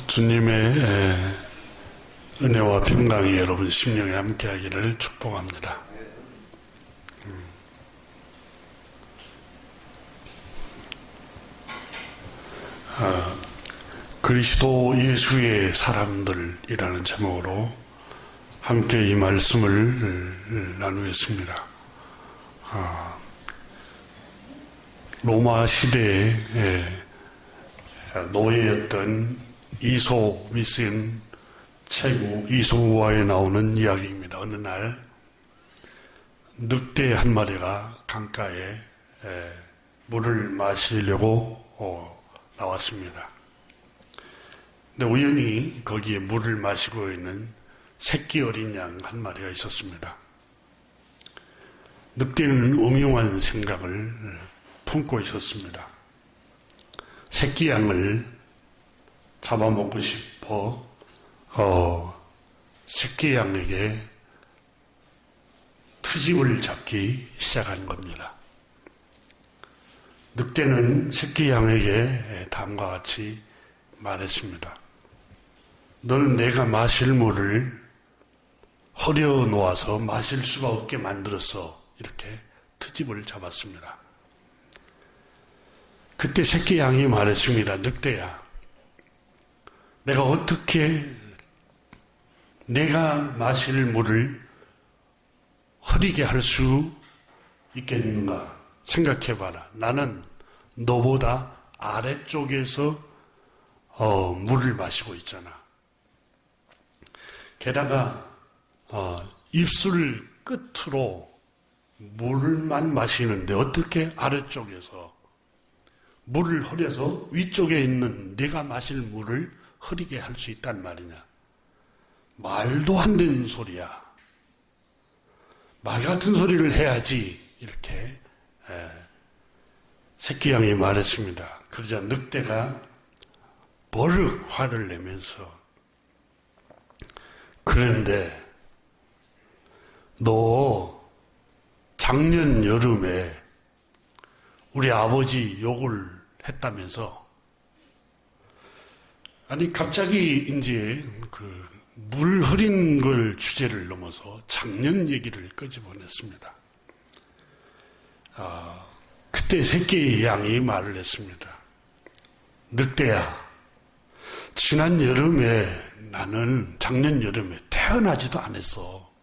주님의 은혜와 평강이 여러분 심령에 함께하기를 축복합니다. 그리스도 예수의 사람들이라는 제목으로 함께 이 말씀을 나누겠습니다. 로마 시대에 노예였던 이소미 쓴 체구 이소우화에 나오는 이야기입니다. 어느 날 늑대 한 마리가 강가에 물을 마시려고 나왔습니다. 근데 우연히 거기에 물을 마시고 있는 새끼 어린 양 한 마리가 있었습니다. 늑대는 음흉한 생각을 품고 있었습니다. 새끼 양을 잡아먹고 싶어 새끼 양에게 트집을 잡기 시작한 겁니다. 늑대는 새끼 양에게 다음과 같이 말했습니다. 너는 내가 마실 물을 허려 놓아서 마실 수가 없게 만들었어. 이렇게 트집을 잡았습니다. 그때 새끼 양이 말했습니다. 늑대야, 내가 어떻게 내가 마실 물을 흐리게 할 수 있겠는가 생각해봐라. 나는 너보다 아래쪽에서 물을 마시고 있잖아. 게다가 입술 끝으로 물만 마시는데 어떻게 아래쪽에서 물을 흐려서 위쪽에 있는 네가 마실 물을 흐리게 할 수 있단 말이냐. 말도 안 되는 소리야. 말 같은 소리를 해야지. 이렇게 새끼 양이 말했습니다. 그러자 늑대가 버럭 화를 내면서, 그런데 너 작년 여름에 우리 아버지 욕을 했다면서. 아니, 갑자기 이제 물 흐린 걸 주제를 넘어서 작년 얘기를 끄집어냈습니다. 그때 새끼 양이 말을 했습니다. 늑대야, 지난 여름에 나는 작년 여름에 태어나지도 않았어.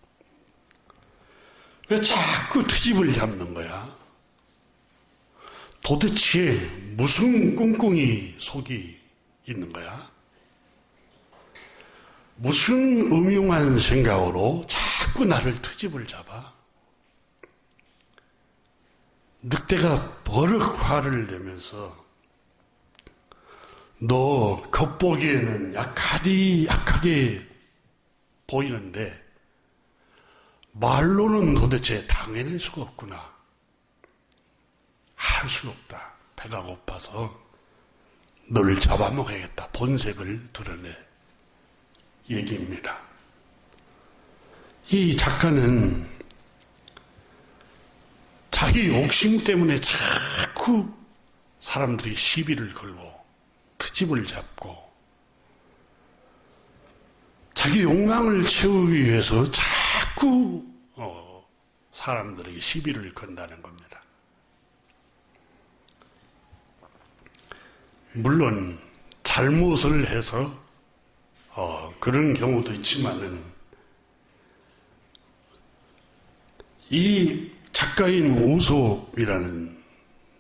왜 자꾸 트집을 잡는 거야? 도대체 무슨 꿍꿍이 속이 있는 거야? 무슨 음흉한 생각으로 자꾸 나를 트집을 잡아? 늑대가 버럭 화를 내면서, 너 겉보기에는 약하게 보이는데 말로는 도대체 당해낼 수가 없구나. 할 수 없다. 배가 고파서 너를 잡아먹어야겠다. 본색을 드러내 얘기입니다. 이 작가는 자기 욕심 때문에 자꾸 사람들이 시비를 걸고 트집을 잡고 자기 욕망을 채우기 위해서 자꾸 사람들에게 시비를 건다는 겁니다. 물론 잘못을 해서 그런 경우도 있지만은, 이 작가인 우솝이라는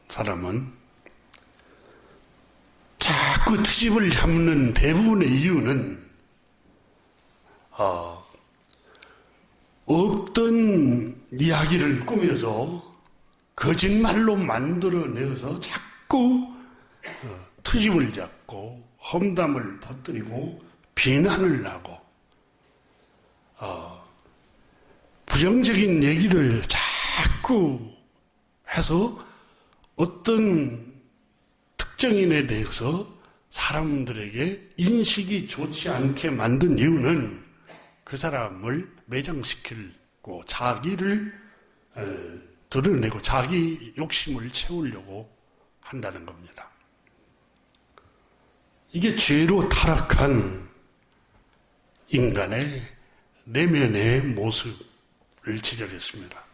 사람은 자꾸 트집을 잡는 대부분의 이유는 없던 이야기를 꾸며서 거짓말로 만들어내서 자꾸 트집을 잡고 험담을 퍼뜨리고 비난을 하고 부정적인 얘기를 자꾸 해서 어떤 특정인에 대해서 사람들에게 인식이 좋지 않게 만든 이유는 그 사람을 매장시키고 자기를 드러내고 자기 욕심을 채우려고 한다는 겁니다. 이게 죄로 타락한 인간의 내면의 모습을 지적했습니다.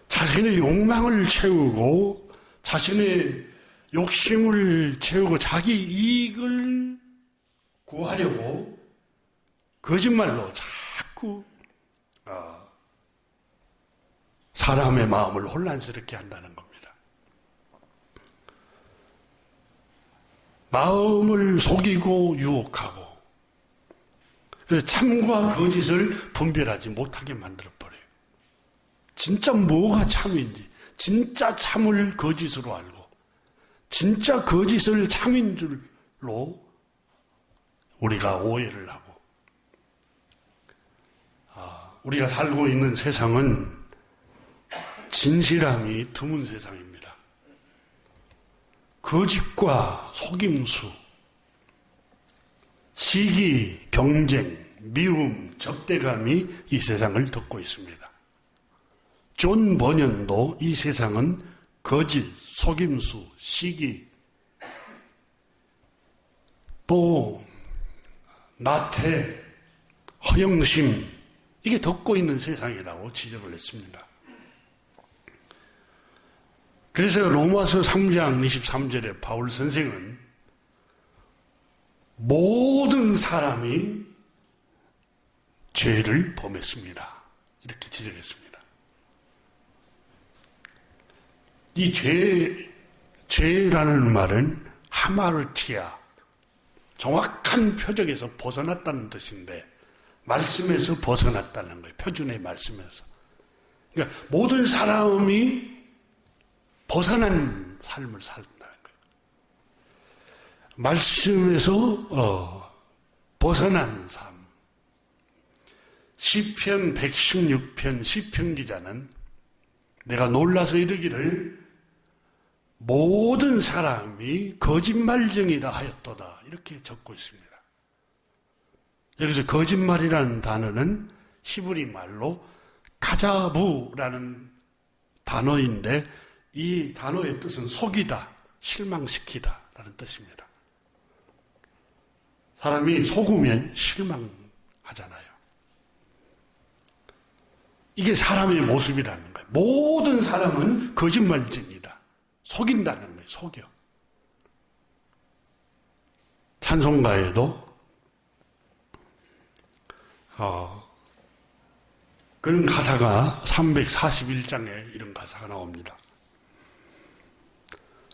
자신의 욕망을 채우고 자신의 욕심을 채우고 자기 이익을 구하려고 거짓말로 자꾸 사람의 마음을 혼란스럽게 한다는 겁니다. 마음을 속이고 유혹하고 그래서 참과 거짓을 분별하지 못하게 만들어버려요. 진짜 뭐가 참인지, 진짜 참을 거짓으로 알고 진짜 거짓을 참인 줄로 우리가 오해를 하고 우리가 살고 있는 세상은 진실함이 드문 세상입니다. 거짓과 속임수, 시기, 경쟁, 미움, 적대감이 이 세상을 덮고 있습니다. 존 버년도 이 세상은 거짓, 속임수, 시기, 또 나태, 허영심 이게 덮고 있는 세상이라고 지적을 했습니다. 그래서 로마서 3장 23절에 바울 선생은 모든 사람이 죄를 범했습니다. 이렇게 지적했습니다. 이 죄라는 말은 하마르티아, 정확한 표적에서 벗어났다는 뜻인데 말씀에서 벗어났다는 거예요. 표준의 말씀에서. 그러니까 모든 사람이 벗어난 삶을 산다는 거예요. 말씀에서 벗어난 삶. 시편 116편 시편 기자는 내가 놀라서 이르기를 모든 사람이 거짓말쟁이다 하였도다 이렇게 적고 있습니다. 여기서 거짓말이라는 단어는 히브리 말로 카자부라는 단어인데 이 단어의 뜻은 속이다, 실망시키다 라는 뜻입니다. 사람이 속으면 실망하잖아요. 이게 사람의 모습이라는 거예요. 모든 사람은 거짓말쟁이다. 속인다는 거예요. 속여. 찬송가에도 그런 가사가 341장에 이런 가사가 나옵니다.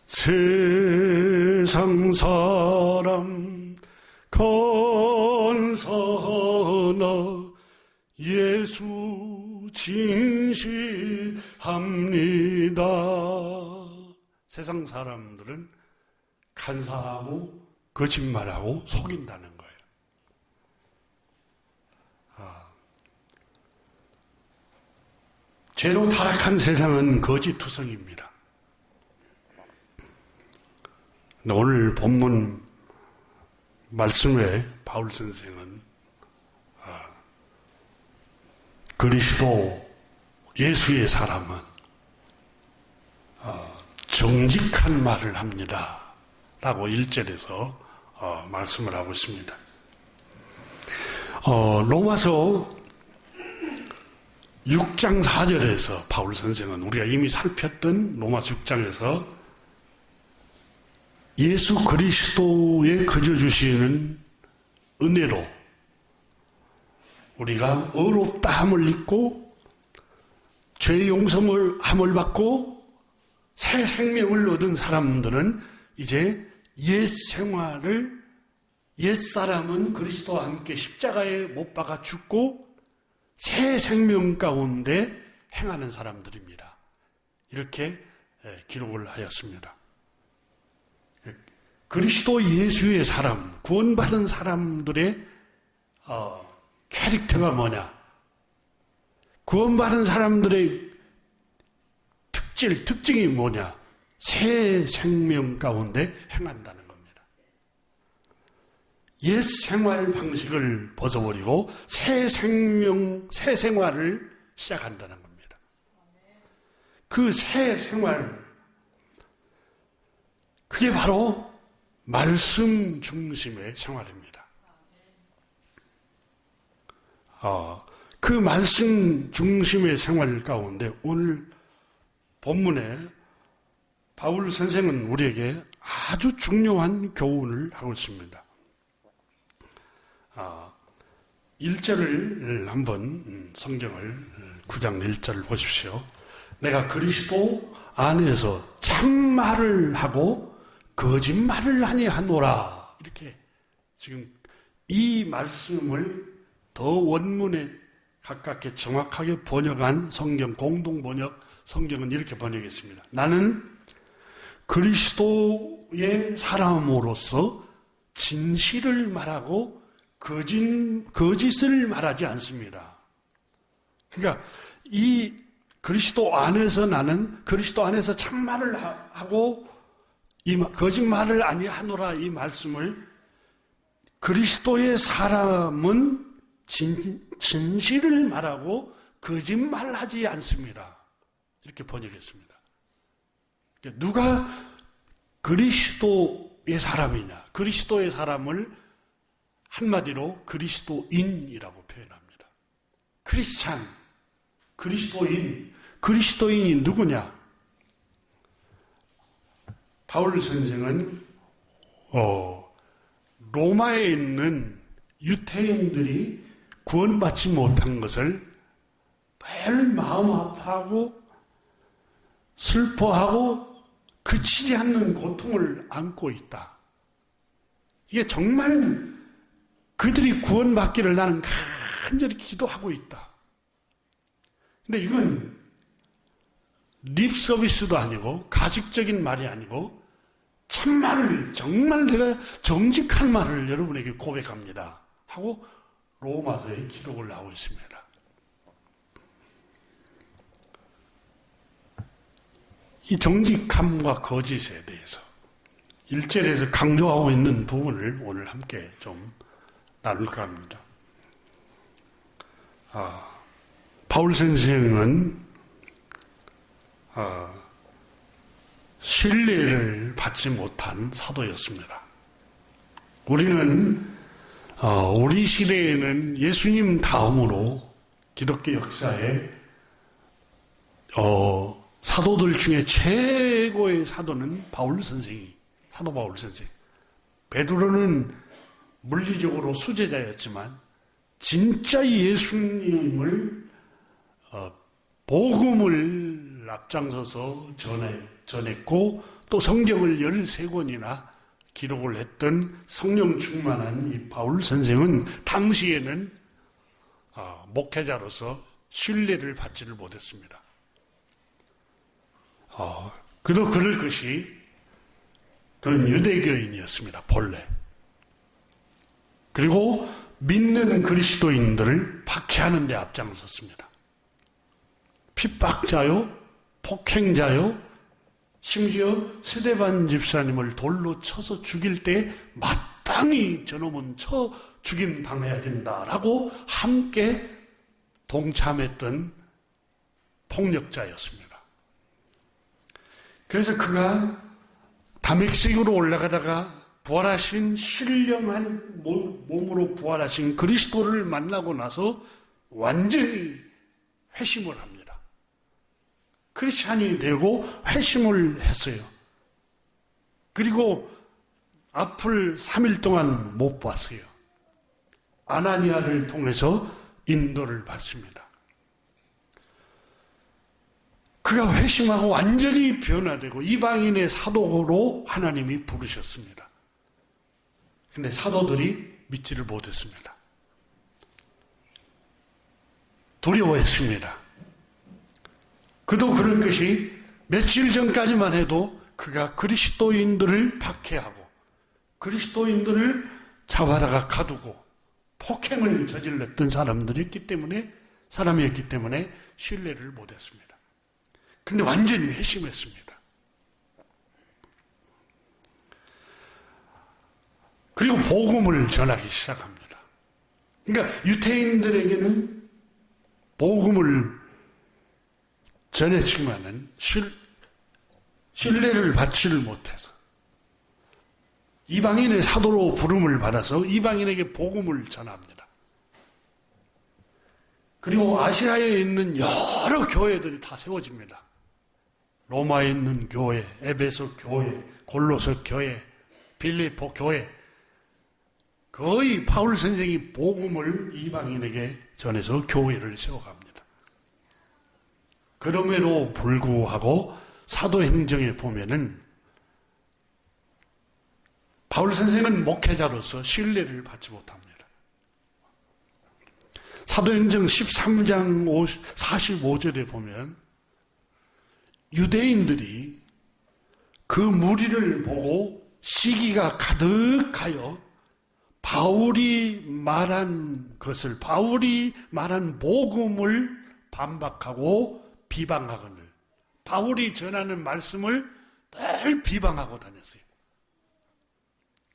세상 사람 건선하 예수 진실합니다. 세상 사람들은 간사하고 거짓말하고 속인다는 거예요. 죄로 타락한 세상은 거짓투성입니다. 오늘 본문 말씀에 바울 선생은 그리스도 예수의 사람은 정직한 말을 합니다. 라고 1절에서 말씀을 하고 있습니다. 로마서 6장 4절에서 바울 선생은 우리가 이미 살폈던 로마서 6장에서 예수 그리스도에 거저 주시는 은혜로 우리가 의롭다함을 입고 죄 용서를 함을 받고 새 생명을 얻은 사람들은 이제 옛 생활을 옛 사람은 그리스도와 함께 십자가에 못 박아 죽고 새 생명 가운데 행하는 사람들입니다. 이렇게 기록을 하였습니다. 그리스도 예수의 사람, 구원받은 사람들의 캐릭터가 뭐냐? 구원받은 사람들의 특징이 뭐냐? 새 생명 가운데 행한다는 겁니다. 옛 생활 방식을 벗어버리고 새 생활을 시작한다는 겁니다. 그 새 생활, 그게 바로 말씀 중심의 생활입니다. 그 말씀 중심의 생활 가운데 오늘 본문에 바울 선생은 우리에게 아주 중요한 교훈을 하고 있습니다. 1절을 한번 성경을 9장 1절을 보십시오. 내가 그리스도 안에서 참말을 하고 거짓말을 아니하노라. 이렇게 지금 이 말씀을 더 원문에 가깝게 정확하게 번역한 성경, 공동번역 성경은 이렇게 번역했습니다. 나는 그리스도의 사람으로서 진실을 말하고 거짓을 말하지 않습니다. 그러니까 이 그리스도 안에서 나는 그리스도 안에서 참말을 하고 거짓말을 아니하노라 이 말씀을 그리스도의 사람은 진실을 말하고 거짓말하지 않습니다. 이렇게 번역했습니다. 누가 그리스도의 사람이냐? 그리스도의 사람을 한마디로 그리스도인이라고 표현합니다. 크리스찬, 그리스도인이 누구냐? 바울 선생은 로마에 있는 유태인들이 구원받지 못한 것을 매일 마음 아파하고 슬퍼하고 그치지 않는 고통을 안고 있다. 이게 정말 그들이 구원받기를 나는 간절히 기도하고 있다. 근데 이건 립 서비스도 아니고 가식적인 말이 아니고 참말을 정말 내가 정직한 말을 여러분에게 고백합니다 하고 로마서에 기록을 하고 있습니다. 이 정직함과 거짓에 대해서 1절에서 강조하고 있는 부분을 오늘 함께 좀 나눌까 합니다. 바울 선생은 신뢰를 받지 못한 사도였습니다. 우리는 우리 시대에는 예수님 다음으로 기독교 역사에 사도들 중에 최고의 사도는 사도 바울 선생. 베드로는 물리적으로 수제자였지만 진짜 예수님을 복음을 앞장서서 전했고 또 성경을 13권이나 기록을 했던 성령 충만한 이 바울 선생은 당시에는 목회자로서 신뢰를 받지를 못했습니다. 그도 그럴 것이 그는 유대교인이었습니다. 본래. 그리고 믿는 그리스도인들을 박해하는 데 앞장섰습니다. 핍박자요, 폭행자요, 심지어 스데반 집사님을 돌로 쳐서 죽일 때 마땅히 저놈은 쳐 죽임 당해야 된다라고 함께 동참했던 폭력자였습니다. 그래서 그가 다메섹으로 올라가다가 부활하신 신령한 몸으로 부활하신 그리스도를 만나고 나서 완전히 회심을 합니다. 크리스찬이 되고 회심을 했어요. 그리고 앞을 3일 동안 못 봤어요. 아나니아를 통해서 인도를 받습니다. 그가 회심하고 완전히 변화되고 이방인의 사도로 하나님이 부르셨습니다. 근데 사도들이 믿지를 못했습니다. 두려워했습니다. 그도 그럴 것이 며칠 전까지만 해도 그가 그리스도인들을 박해하고 그리스도인들을 잡아다가 가두고 폭행을 저질렀던 사람이었기 때문에 신뢰를 못했습니다. 근데 완전히 회심했습니다. 그리고 복음을 전하기 시작합니다. 그러니까 유태인들에게는 복음을 전했지만은 신뢰를 받지를 못해서 이방인의 사도로 부름을 받아서 이방인에게 복음을 전합니다. 그리고 아시아에 있는 여러 교회들이 다 세워집니다. 로마에 있는 교회, 에베소 교회, 골로새 교회, 빌립보 교회, 거의 바울 선생이 복음을 이방인에게 전해서 교회를 세워갑니다. 그럼에도 불구하고 사도행정에 보면은 바울 선생은 목회자로서 신뢰를 받지 못합니다. 사도행정 13장 45절에 보면 유대인들이 그 무리를 보고 시기가 가득하여 바울이 말한 복음을 반박하고 비방하거늘 바울이 전하는 말씀을 늘 비방하고 다녔어요.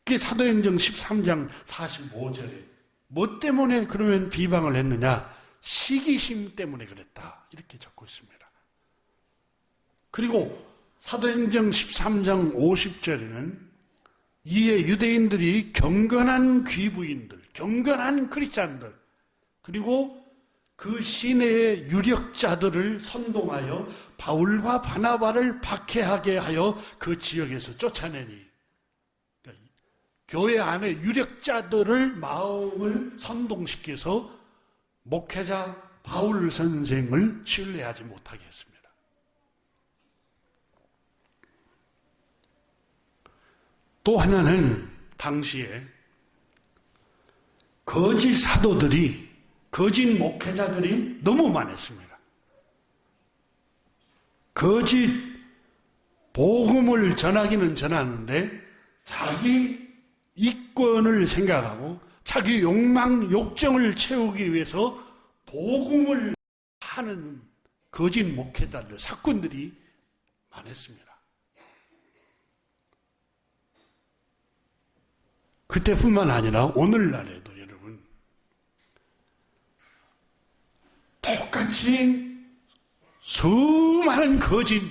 그게 사도행정 13장 45절에 뭐 때문에 그러면 비방을 했느냐? 시기심 때문에 그랬다. 이렇게 적고 있습니다. 그리고 사도행정 13장 50절에는 이에 유대인들이 경건한 귀부인들, 경건한 크리스찬들, 그리고 그 시내의 유력자들을 선동하여 바울과 바나바를 박해하게 하여 그 지역에서 쫓아내니, 그러니까 교회 안에 유력자들을 마음을 선동시켜서 목회자 바울 선생을 신뢰하지 못하게 했습니다. 또 하나는 당시에 거짓 사도들이, 거짓 목회자들이 너무 많았습니다. 거짓 복음을 전하기는 전하는데 자기 이권을 생각하고 자기 욕망, 욕정을 채우기 위해서 복음을 하는 거짓 목회자들, 사꾼들이 많았습니다. 그때뿐만 아니라 오늘날에도 여러분 똑같이 수많은 거짓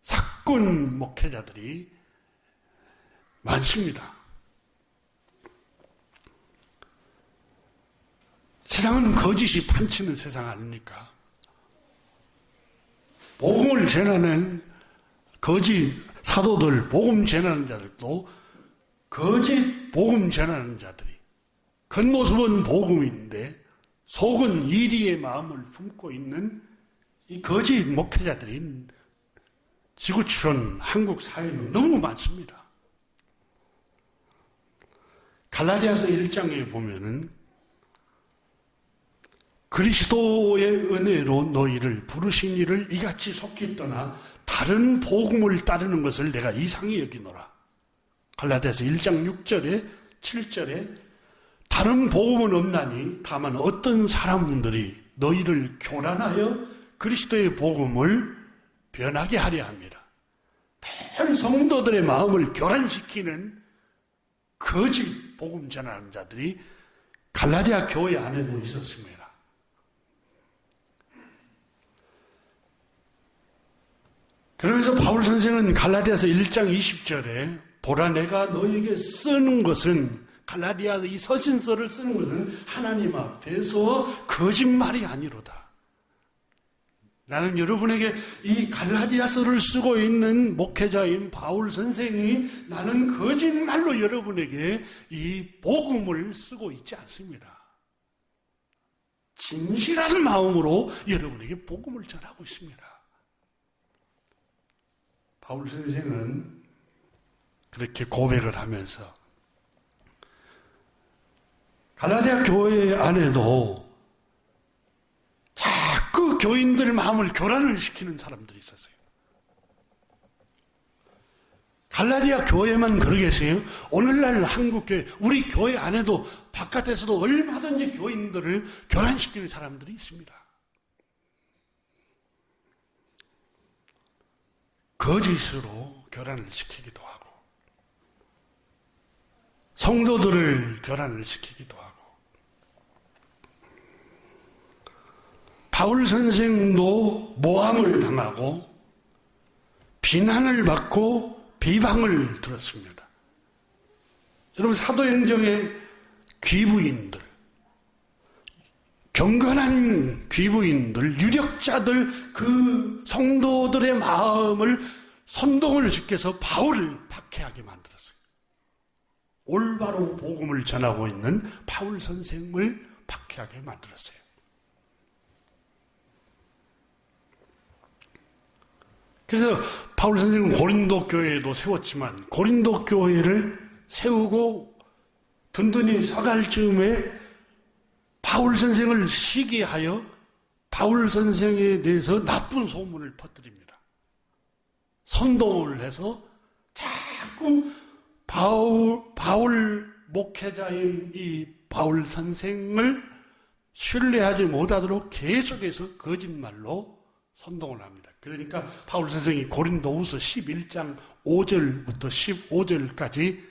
사꾼 목회자들이 많습니다. 세상은 거짓이 판치는 세상 아닙니까? 복음을 전하는 거짓 사도들, 복음 전하는 자들도 거짓 복음 전하는 자들이 겉모습은 복음인데 속은 이리의 마음을 품고 있는 이 거짓 목회자들이 지구촌 한국 사회는 너무 많습니다. 갈라디아서 1장에 보면은 그리스도의 은혜로 너희를 부르신 이를 이같이 속히 떠나 다른 복음을 따르는 것을 내가 이상히 여기노라. 갈라디아서 1장 6절에 7절에 다른 복음은 없나니 다만 어떤 사람들이 너희를 교란하여 그리스도의 복음을 변하게 하려 합니다. 다른 성도들의 마음을 교란시키는 거짓 복음 전하는 자들이 갈라디아 교회 안에도 있었습니다. 그러면서 바울 선생은 갈라디아서 1장 20절에 보라 내가 너에게 쓰는 것은, 갈라디아서 이 서신서를 쓰는 것은 하나님 앞에서 거짓말이 아니로다. 나는 여러분에게 이 갈라디아서를 쓰고 있는 목회자인 바울 선생이 나는 거짓말로 여러분에게 이 복음을 쓰고 있지 않습니다. 진실한 마음으로 여러분에게 복음을 전하고 있습니다. 바울 선생은 그렇게 고백을 하면서 갈라디아 교회 안에도 자꾸 교인들 마음을 교란을 시키는 사람들이 있었어요. 갈라디아 교회만 그러겠어요? 오늘날 한국교회, 우리 교회 안에도 바깥에서도 얼마든지 교인들을 교란시키는 사람들이 있습니다. 거짓으로 교란을 시키기도 하고 성도들을 교란을 시키기도 하고 바울 선생도 모함을 당하고 비난을 받고 비방을 들었습니다. 여러분, 사도행정의 귀부인들, 경건한 귀부인들, 유력자들, 그 성도들의 마음을 선동을 시켜서 바울을 박해하게 만들었어요. 올바로 복음을 전하고 있는 바울 선생을 박해하게 만들었어요. 그래서 바울 선생은 고린도 교회도 세웠지만 고린도 교회를 세우고 든든히 서갈 즈음에 바울 선생을 시기하여 바울 선생에 대해서 나쁜 소문을 퍼뜨립니다. 선동을 해서 자꾸 바울 목회자인 이 바울 선생을 신뢰하지 못하도록 계속해서 거짓말로 선동을 합니다. 그러니까 바울 선생이 고린도후서 11장 5절부터 15절까지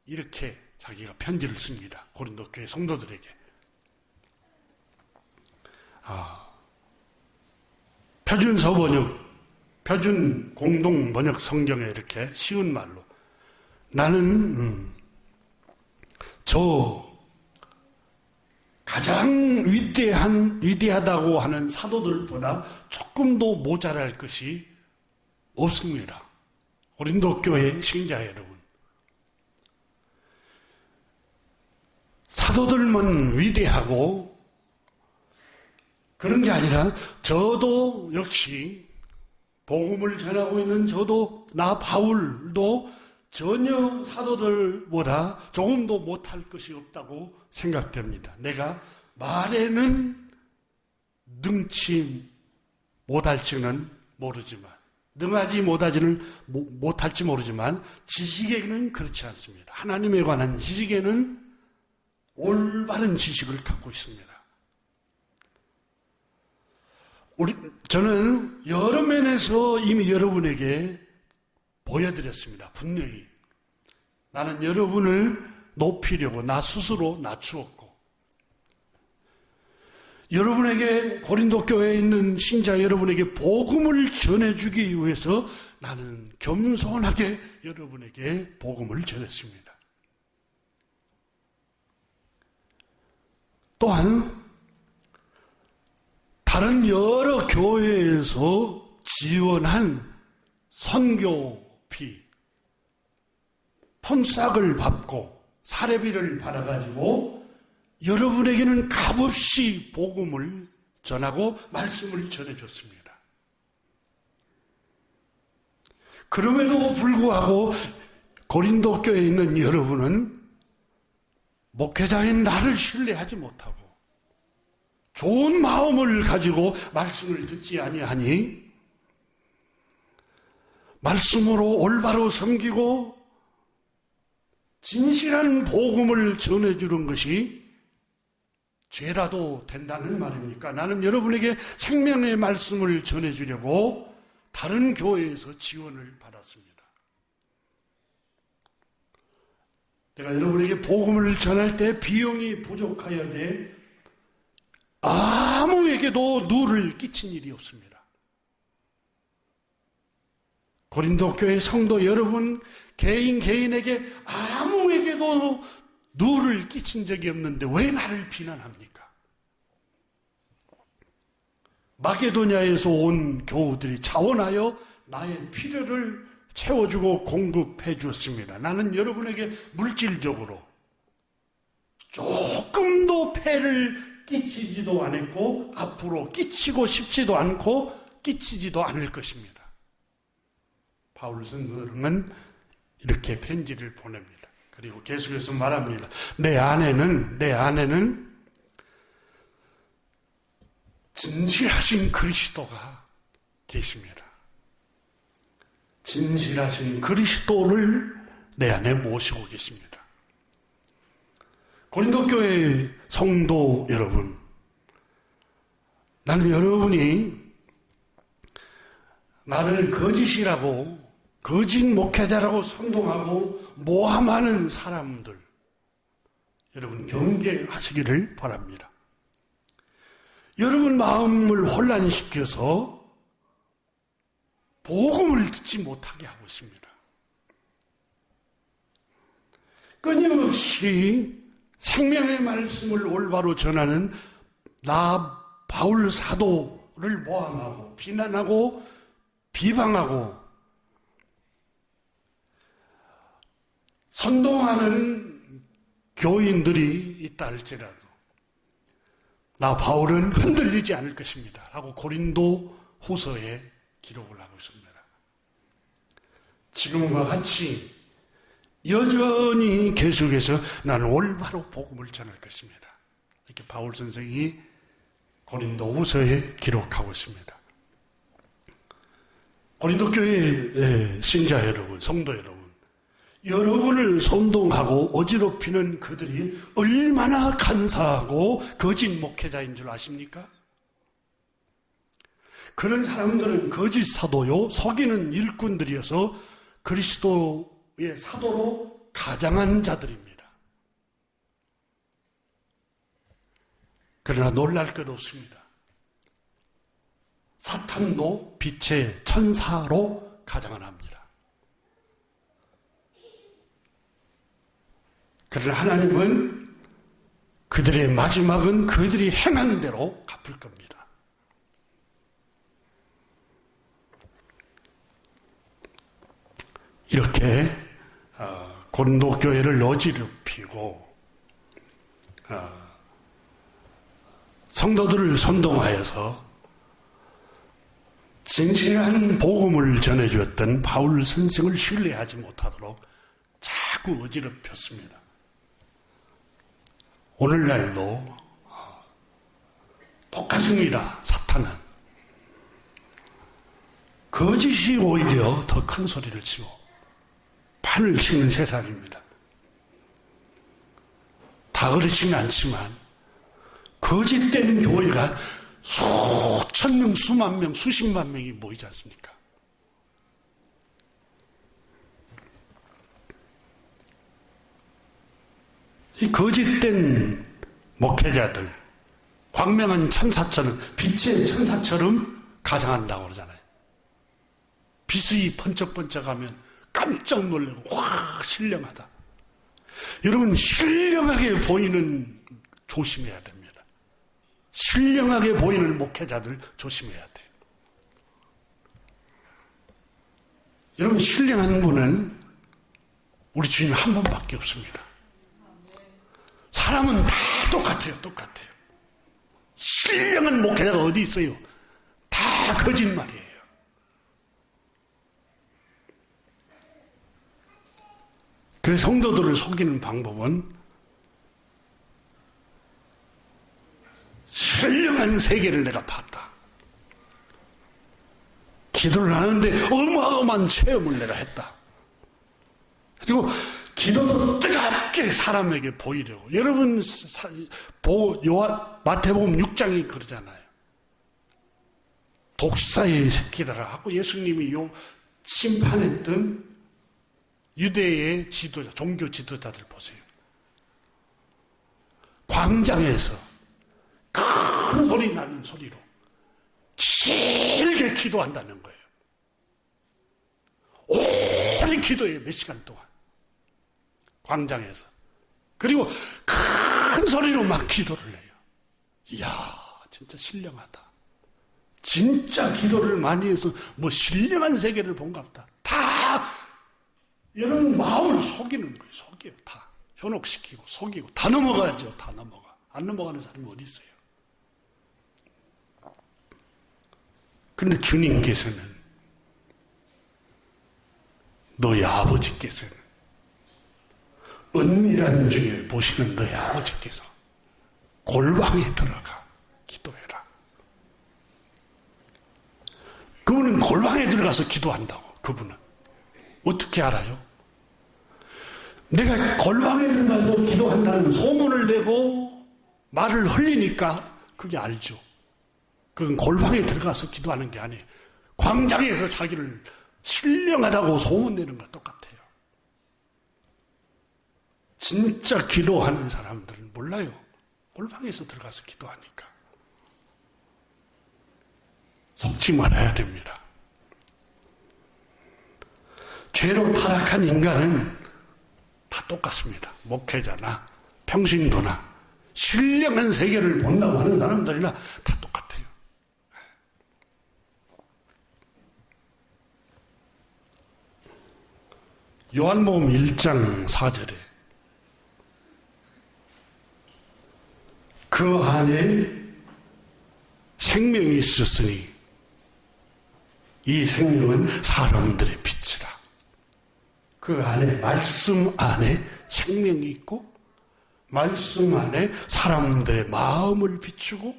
이렇게 자기가 편지를 씁니다. 고린도 교회 성도들에게. 표준서 번역, 표준 공동 번역 성경에 이렇게 쉬운 말로 나는 저 가장 위대하다고 하는 사도들보다 조금도 모자랄 것이 없습니다. 고린도 교회 신자 여러분. 사도들만 위대하고 그런 게 아니라 저도 역시 복음을 전하고 있는 저도 나 바울도 전혀 사도들보다 조금도 못할 것이 없다고 생각됩니다. 내가 말에는 능치 못할지는 모르지만 능하지 못할지 모르지만 지식에는 그렇지 않습니다. 하나님에 관한 지식에는 올바른 지식을 갖고 있습니다. 저는 여러 면에서 이미 여러분에게 보여드렸습니다. 분명히. 나는 여러분을 높이려고 나 스스로 낮추었고 여러분에게 고린도 교회에 있는 신자 여러분에게 복음을 전해주기 위해서 나는 겸손하게 여러분에게 복음을 전했습니다. 또한 다른 여러 교회에서 지원한 선교비, 폰싹을 받고 사례비를 받아가지고 여러분에게는 값없이 복음을 전하고 말씀을 전해줬습니다. 그럼에도 불구하고 고린도 교회에 있는 여러분은 목회자인 나를 신뢰하지 못하고 좋은 마음을 가지고 말씀을 듣지 아니하니 말씀으로 올바로 섬기고 진실한 복음을 전해주는 것이 죄라도 된다는 말입니까? 나는 여러분에게 생명의 말씀을 전해주려고 다른 교회에서 지원을 받았습니다. 내가 여러분에게 복음을 전할 때 비용이 부족하여야 아무에게도 누를 끼친 일이 없습니다. 고린도 교회 성도 여러분 개인에게 아무에게도 누를 끼친 적이 없는데 왜 나를 비난합니까? 마게도냐에서 온 교우들이 자원하여 나의 필요를 채워주고 공급해 주었습니다. 나는 여러분에게 물질적으로 조금도 폐를 끼치지도 않았고 앞으로 끼치고 싶지도 않고 끼치지도 않을 것입니다. 바울 선생은 이렇게 편지를 보냅니다. 그리고 계속해서 말합니다. 내 안에는 진실하신 그리스도가 계십니다. 진실하신 그리스도를 내 안에 모시고 계십니다. 고린도 교회 성도 여러분, 나는 여러분이 나를 거짓이라고, 거짓 목회자라고 선동하고 모함하는 사람들, 여러분 경계하시기를 바랍니다. 여러분 마음을 혼란시켜서 복음을 듣지 못하게 하고 있습니다. 끊임없이 생명의 말씀을 올바로 전하는 나 바울 사도를 모함하고 비난하고 비방하고 선동하는 교인들이 있다 할지라도 나 바울은 흔들리지 않을 것입니다 라고 고린도 후서에 기록을 하고 있습니다. 지금과 같이 여전히 계속해서 나는 올바로 복음을 전할 것입니다. 이렇게 바울 선생이 고린도 후서에 기록하고 있습니다. 고린도 교회 신자 여러분, 성도 여러분, 여러분을 선동하고 어지럽히는 그들이 얼마나 간사하고 거짓 목회자인 줄 아십니까? 그런 사람들은 거짓 사도요, 속이는 일꾼들이어서 그리스도의 사도로 가장한 자들입니다. 그러나 놀랄 것 없습니다. 사탄도 빛의 천사로 가장을 합니다. 그러나 하나님은 그들의 마지막은 그들이 행한 대로 갚을 겁니다. 이렇게 고린도 교회를 어지럽히고 성도들을 선동하여서 진실한 복음을 전해주었던 바울 선생을 신뢰하지 못하도록 자꾸 어지럽혔습니다. 오늘날도 똑같습니다. 사탄은 거짓이 오히려 더 큰 소리를 치고 판을 치는 세상입니다. 다 그렇지는 않지만 거짓된 교회가 수천 명, 수만 명, 수십만 명이 모이지 않습니까? 이 거짓된 목회자들, 광명한 천사처럼, 빛의 천사처럼 가장한다고 그러잖아요. 빛이 번쩍번쩍하면 깜짝 놀라고 와 신령하다. 여러분 신령하게 보이는 조심해야 됩니다. 신령하게 보이는 목회자들 조심해야 돼요. 여러분 신령한 분은 우리 주님 한 분밖에 없습니다. 사람은 다 똑같아요. 똑같아요. 신령한 목회자가 어디 있어요? 다 거짓말이에요. 그래서 성도들을 속이는 방법은 신령한 세계를 내가 봤다. 기도를 하는데 어마어마한 체험을 내가 했다. 그리고 기도도 뜨겁게 사람에게 보이려고. 여러분 마태복음 6장이 그러잖아요. 독사의 새끼들아 하고 예수님이 심판했던 유대의 지도자, 종교 지도자들 보세요. 광장에서 큰 소리 나는 소리로 길게 기도한다는 거예요. 오래 기도해요. 몇 시간 동안. 광장에서. 그리고 큰 소리로 막 기도를 해요. 이야, 진짜 신령하다. 진짜 기도를 많이 해서 뭐 신령한 세계를 본 것 같다. 다 여러분 마음을 속이는 거예요. 속여요. 다 현혹시키고 속이고 다 넘어가죠. 다 넘어가. 안 넘어가는 사람이 어디 있어요? 그런데 주님께서는 너희 아버지께서는 은밀한 중에 보시는 너희 아버지께서 골방에 들어가 기도해라. 그분은 골방에 들어가서 기도한다고. 그분은 어떻게 알아요? 내가 골방에 들어가서 기도한다는 소문을 내고 말을 흘리니까 그게 알죠. 그건 골방에 들어가서 기도하는 게 아니에요. 광장에서 자기를 신령하다고 소문내는 거 똑같아요. 진짜 기도하는 사람들은 몰라요. 골방에서 들어가서 기도하니까. 속지 말아야 됩니다. 죄로 타락한 인간은 다 다 똑같습니다. 목회자나 평신도나 신령한 세계를 본다고 하는 사람들이나 다 똑같아요. 요한복음 1장 4절에 그 안에 생명이 있었으니 이 생명은 사람들의 빛이라. 그 안에 말씀 안에 생명이 있고 말씀 안에 사람들의 마음을 비추고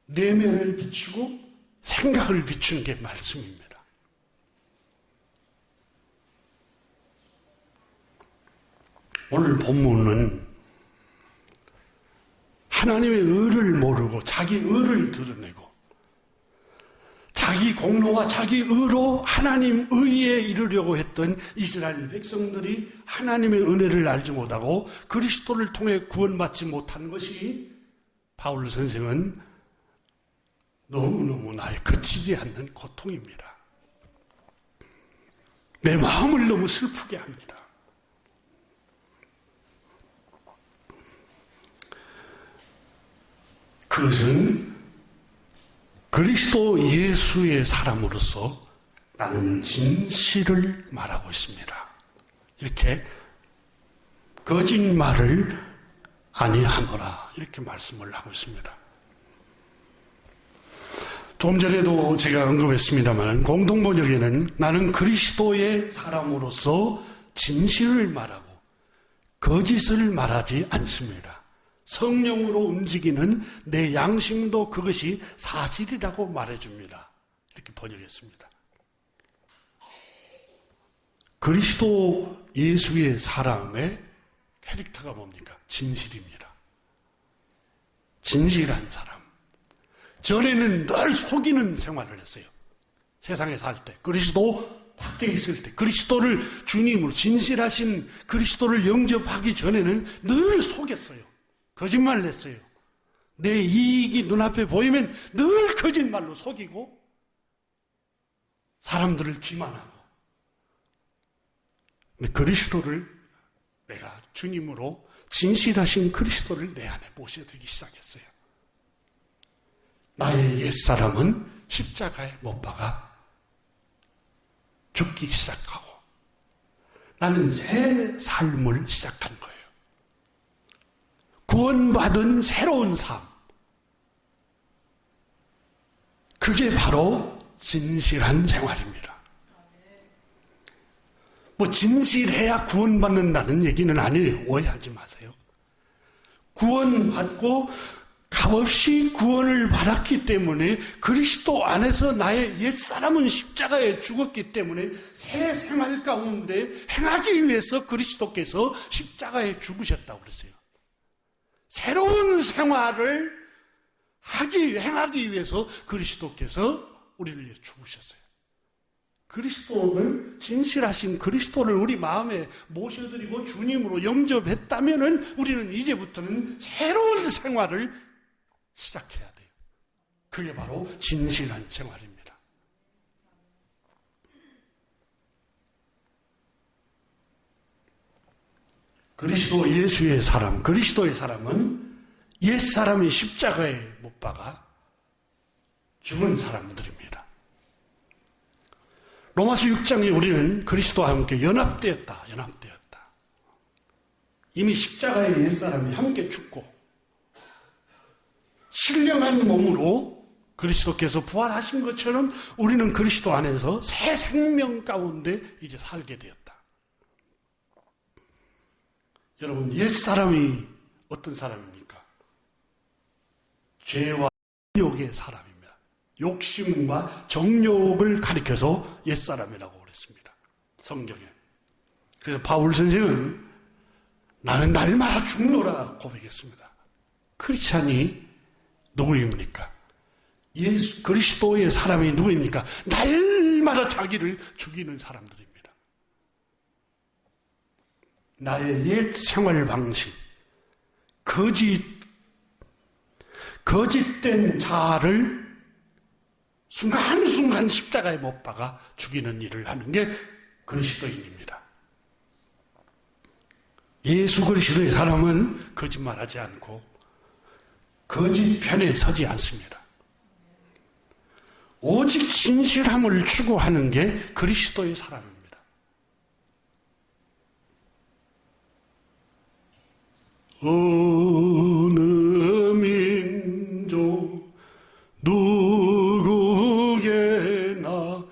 내면을 비추고 생각을 비추는 게 말씀입니다. 오늘 본문은 하나님의 의를 모르고 자기 의를 드러내고 자기 공로와 자기 의로 하나님 의에 이르려고 했던 이스라엘 백성들이 하나님의 은혜를 알지 못하고 그리스도를 통해 구원받지 못한 것이 바울 선생은 너무너무 나의 그치지 않는 고통입니다. 내 마음을 너무 슬프게 합니다. 그것은 그리스도 예수의 사람으로서 나는 진실을 말하고 있습니다. 이렇게 거짓말을 아니하노라 이렇게 말씀을 하고 있습니다. 조금 전에도 제가 언급했습니다만 공동번역에는 나는 그리스도의 사람으로서 진실을 말하고 거짓을 말하지 않습니다. 성령으로 움직이는 내 양심도 그것이 사실이라고 말해줍니다. 이렇게 번역했습니다. 그리스도 예수의 사람의 캐릭터가 뭡니까? 진실입니다. 진실한 사람. 전에는 늘 속이는 생활을 했어요. 세상에 살 때. 그리스도 밖에 있을 때. 그리스도를 주님으로 진실하신 그리스도를 영접하기 전에는 늘 속였어요. 거짓말을 했어요. 내 이익이 눈앞에 보이면 늘 거짓말로 속이고 사람들을 기만하고. 근데 그리스도를 내가 주님으로 진실하신 그리스도를 내 안에 모셔두기 시작했어요. 나의 옛사람은 십자가에 못 박아 죽기 시작하고 나는 새 삶을 시작한 거예요. 구원받은 새로운 삶. 그게 바로 진실한 생활입니다. 뭐 진실해야 구원받는다는 얘기는 아니에요. 오해하지 마세요. 구원받고 값없이 구원을 받았기 때문에 그리스도 안에서 나의 옛사람은 십자가에 죽었기 때문에 새 생활 가운데 행하기 위해서 그리스도께서 십자가에 죽으셨다고 그랬어요. 새로운 생활을 행하기 위해서 그리스도께서 우리를 위해 죽으셨어요. 그리스도를 진실하신 그리스도를 우리 마음에 모셔드리고 주님으로 영접했다면은 우리는 이제부터는 새로운 생활을 시작해야 돼요. 그게 바로 진실한 생활입니다. 그리스도 예수의 사람, 그리스도의 사람은 옛사람이 십자가에 못 박아 죽은 사람들입니다. 로마서 6장에 우리는 그리스도와 함께 연합되었다. 이미 십자가의 옛사람이 함께 죽고 신령한 몸으로 그리스도께서 부활하신 것처럼 우리는 그리스도 안에서 새 생명 가운데 이제 살게 되었다. 여러분, 옛사람이 어떤 사람입니까? 죄와 욕의 사람입니다. 욕심과 정욕을 가리켜서 옛사람이라고 그랬습니다. 성경에. 그래서 바울 선생은 나는 날마다 죽노라 고백했습니다. 크리스찬이 누구입니까? 예수 그리스도의 사람이 누구입니까? 날마다 자기를 죽이는 사람들입니다. 나의 옛 생활 방식, 거짓된 자아를 순간순간 십자가에 못 박아 죽이는 일을 하는 게 그리스도인입니다. 예수 그리스도의 사람은 거짓말하지 않고 거짓 편에 서지 않습니다. 오직 진실함을 추구하는 게 그리스도의 사람입니다. 어느 민족 누구에게나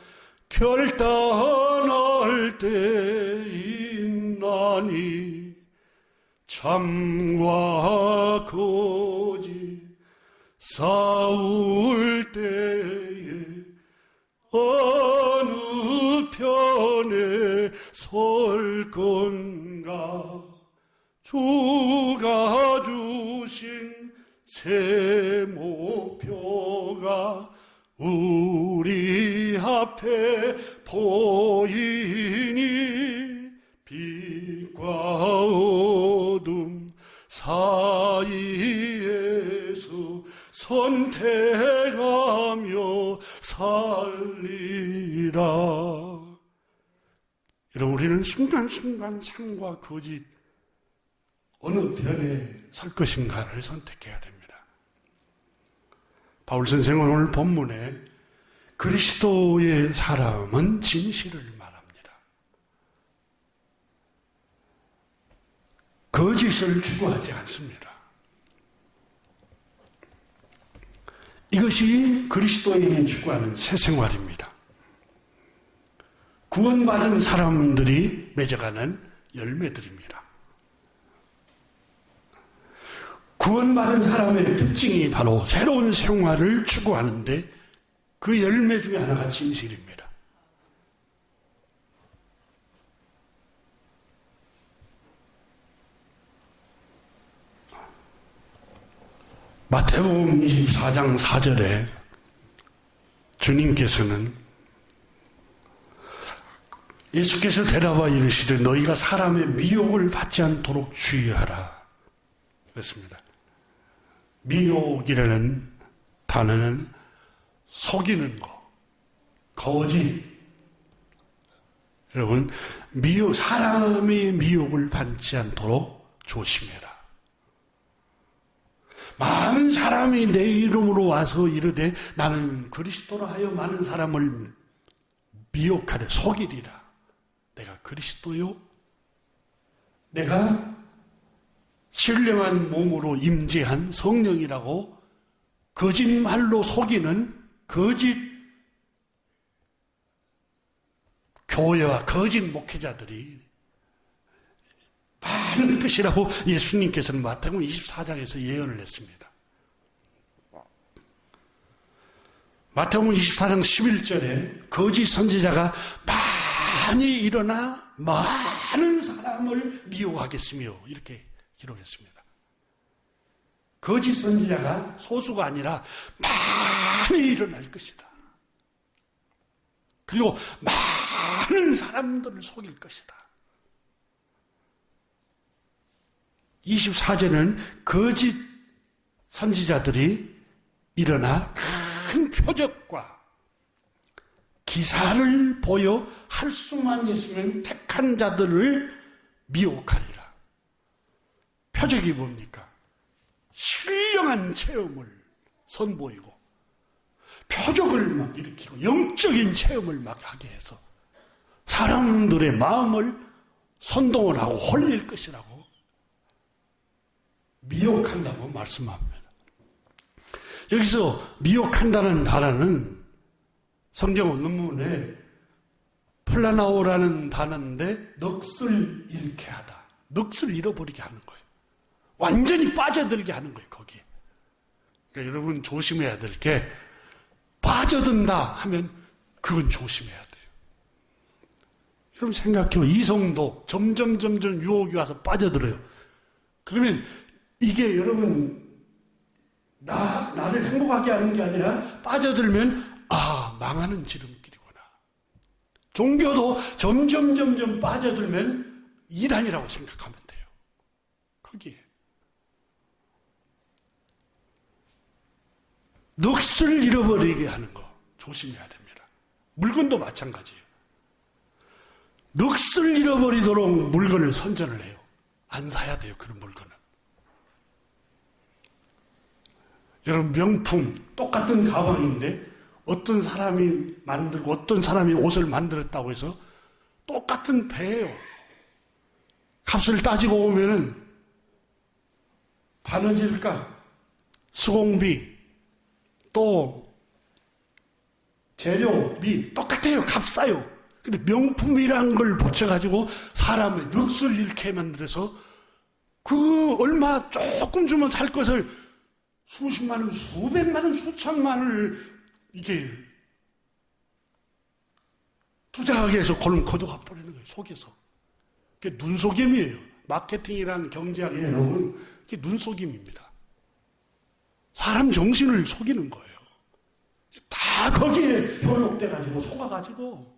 결단할 때 있나니 참과 거짓 싸울 때에 어느 편에 설 건가. 주가 주신 새 목표가 우리 앞에 보이니 빛과 어둠 사이에서 선택하며 살리라. 여러분, 우리는 순간순간 참과 거짓 어느 편에 설 것인가를 선택해야 됩니다. 바울 선생은 오늘 본문에 그리스도의 사람은 진실을 말합니다. 거짓을 추구하지 않습니다. 이것이 그리스도인이 추구하는 새 생활입니다. 구원받은 사람들이 맺어가는 열매들입니다. 구원받은 사람의 특징이 바로 새로운 생활을 추구하는데 그 열매 중에 하나가 진실입니다. 마태복음 24장 4절에 주님께서는 예수께서 대답하여 이르시되 너희가 사람의 미혹을 받지 않도록 주의하라 그랬습니다. 미혹이라는 단어는 속이는 거, 거짓. 여러분, 사람의 미혹을 받지 않도록 조심해라. 많은 사람이 내 이름으로 와서 이르되 나는 그리스도로 하여 많은 사람을 미혹하려 속이리라. 내가 그리스도요? 내가 신령한 몸으로 임재한 성령이라고 거짓말로 속이는 거짓 교회와 거짓 목회자들이 많은 것이라고 예수님께서는 마태복음 24장에서 예언을 했습니다. 마태복음 24장 11절에 거짓 선지자가 많이 일어나 많은 사람을 미혹하겠으며 이렇게 기록했습니다. 거짓 선지자가 소수가 아니라 많이 일어날 것이다. 그리고 많은 사람들을 속일 것이다. 24절에는 거짓 선지자들이 일어나 큰 표적과 기사를 보여 할 수만 있으면 택한 자들을 미혹하리라. 표적이 뭡니까? 신령한 체험을 선보이고 표적을 막 일으키고 영적인 체험을 막 하게 해서 사람들의 마음을 선동을 하고 홀릴 것이라고 미혹한다고 말씀합니다. 여기서 미혹한다는 단어는 성경 원문에 플라나오라는 단어인데 넋을 잃게 하다. 넋을 잃어버리게 하는 거예요. 완전히 빠져들게 하는 거예요, 거기에. 그러니까 여러분 조심해야 될 게 빠져든다 하면 그건 조심해야 돼요. 여러분 생각해요. 이성도 점점 유혹이 와서 빠져들어요. 그러면 이게 여러분 나를 행복하게 하는 게 아니라 빠져들면 망하는 지름길이구나. 종교도 점점 빠져들면 이단이라고 생각하면 돼요. 거기에. 넋을 잃어버리게 하는 거 조심해야 됩니다. 물건도 마찬가지예요. 넋을 잃어버리도록 물건을 선전을 해요. 안 사야 돼요, 그런 물건은. 여러분, 명품, 똑같은 가방인데 어떤 사람이 만들고 어떤 사람이 옷을 만들었다고 해서 똑같은 배예요. 값을 따지고 보면은 바느질가, 수공비, 또 재료비 똑같아요. 값싸요. 근데 명품이란 걸 붙여가지고 사람의 넋을 잃게 만들어서 그 얼마 조금 주면 살 것을 수십만 원, 수백만 원, 수천만 원을 이게 투자하게 해서 그런 걷어가 버리는 거예요. 속에서. 그게 눈속임이에요. 마케팅이란 경제학 여러분, 그게 눈속임입니다. 사람 정신을 속이는 거예요. 다 거기에 현혹돼가지고 속아가지고.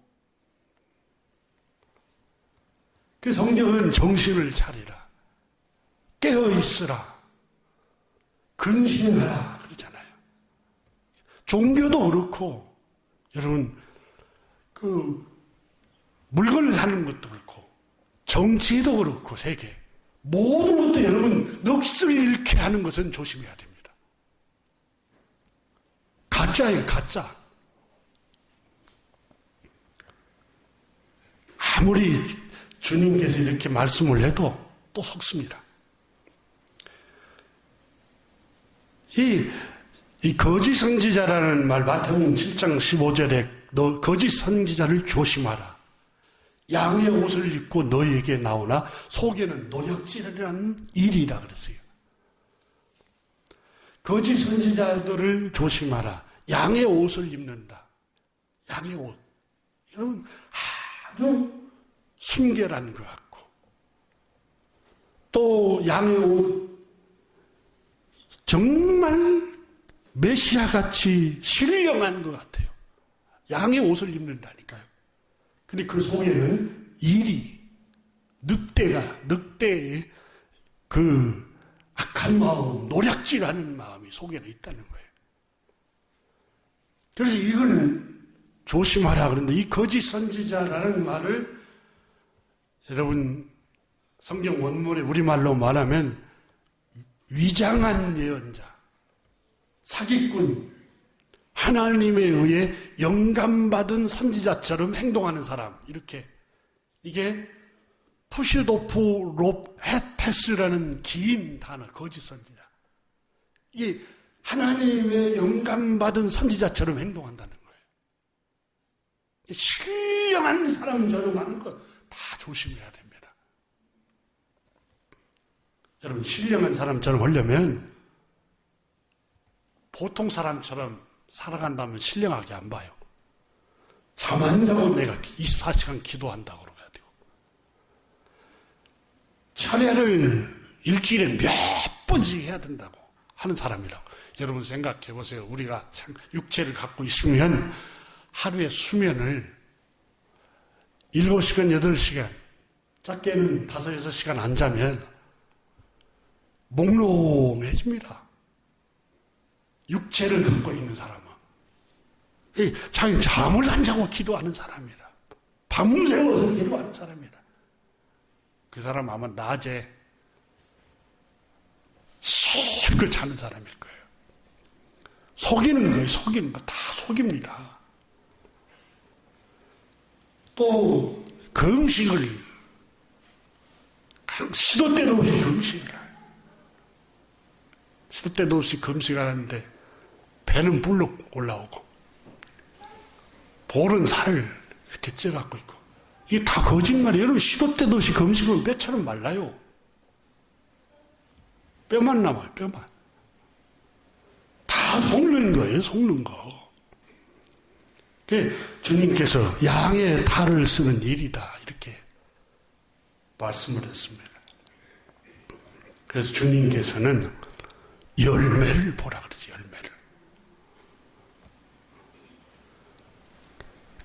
그래서 성경은 정신을 차리라, 깨어있으라, 근신하라 그러잖아요. 종교도 그렇고 여러분 그 물건을 사는 것도 그렇고 정치도 그렇고 세계 모든 것도 여러분 넋을 잃게 하는 것은 조심해야 됩니다. 가짜예요, 가짜. 아무리 주님께서 이렇게 말씀을 해도 또 속습니다. 이 거짓 선지자라는 말, 마태복음 7장 15절에 너 거짓 선지자를 조심하라. 양의 옷을 입고 너희에게 나오나 속에는 노략질이라는 일이라 그랬어요. 거짓 선지자들을 조심하라. 양의 옷을 입는다. 양의 옷. 여러분 아주 순결한 것 같고 또 양의 옷 정말 메시아같이 신령한 것 같아요. 양의 옷을 입는다니까요. 근데 그 속에는 일이, 늑대의 그 악한 마음, 노략질하는 마음이 속에는 있다는 거예요. 그래서 이걸 조심하라 그러는데 이 거짓 선지자라는 말을 여러분 성경 원문에 우리말로 말하면 위장한 예언자, 사기꾼, 하나님에 의해 영감받은 선지자처럼 행동하는 사람, 이렇게 이게 푸시도프 롭헤테스라는 긴 단어, 거짓 선지자. 이게 하나님의 영감받은 선지자처럼 행동한다는 거예요. 신령한 사람처럼 하는 거 다 조심해야 됩니다. 여러분, 신령한 사람처럼 하려면 보통 사람처럼 살아간다면 신령하게 안 봐요. 잠 안 자고 내가 24시간 기도한다고 그래야 되고, 차례를 일주일에 몇 번씩 해야 된다고 하는 사람이라고. 여러분 생각해 보세요. 우리가 육체를 갖고 있으면 하루에 수면을 7시간, 8시간, 작게는 5, 6시간 안 자면 몽롱해집니다. 육체를 갖고 있는 사람은. 자기 잠을 안 자고 기도하는 사람이라. 밤새워서 기도하는 사람이라. 그 사람 아마 낮에 실컷 자는 사람일 거예요. 속이는 거예요. 속이는 거. 다 속입니다. 또 금식을 시도 때도 없이 금식을 해요. 시도 때도 없이 금식을 하는데 배는 불룩 올라오고 볼은 살을 이렇게 쪄갖고 있고, 이게 다 거짓말이에요. 여러분 시도 때도 없이 금식을 뼈처럼 말라요. 뼈만 남아요. 뼈만. 다 속는 거예요. 속는 거. 주님께서 양의 탈을 쓰는 일이다 이렇게 말씀을 했습니다. 그래서 주님께서는 열매를 보라 그러지. 열매를.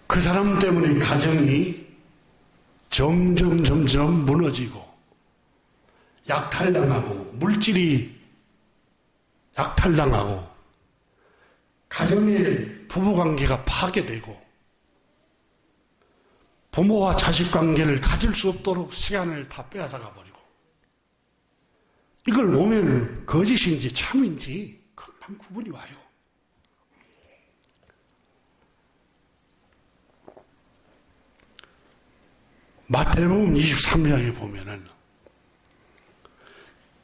그 사람 때문에 가정이 점점 무너지고 약탈당하고 물질이 약탈당하고 가정의 부부관계가 파괴되고 부모와 자식관계를 가질 수 없도록 시간을 다 빼앗아가 버리고 이걸 보면 거짓인지 참인지 금방 구분이 와요. 마태복음 23장에 보면은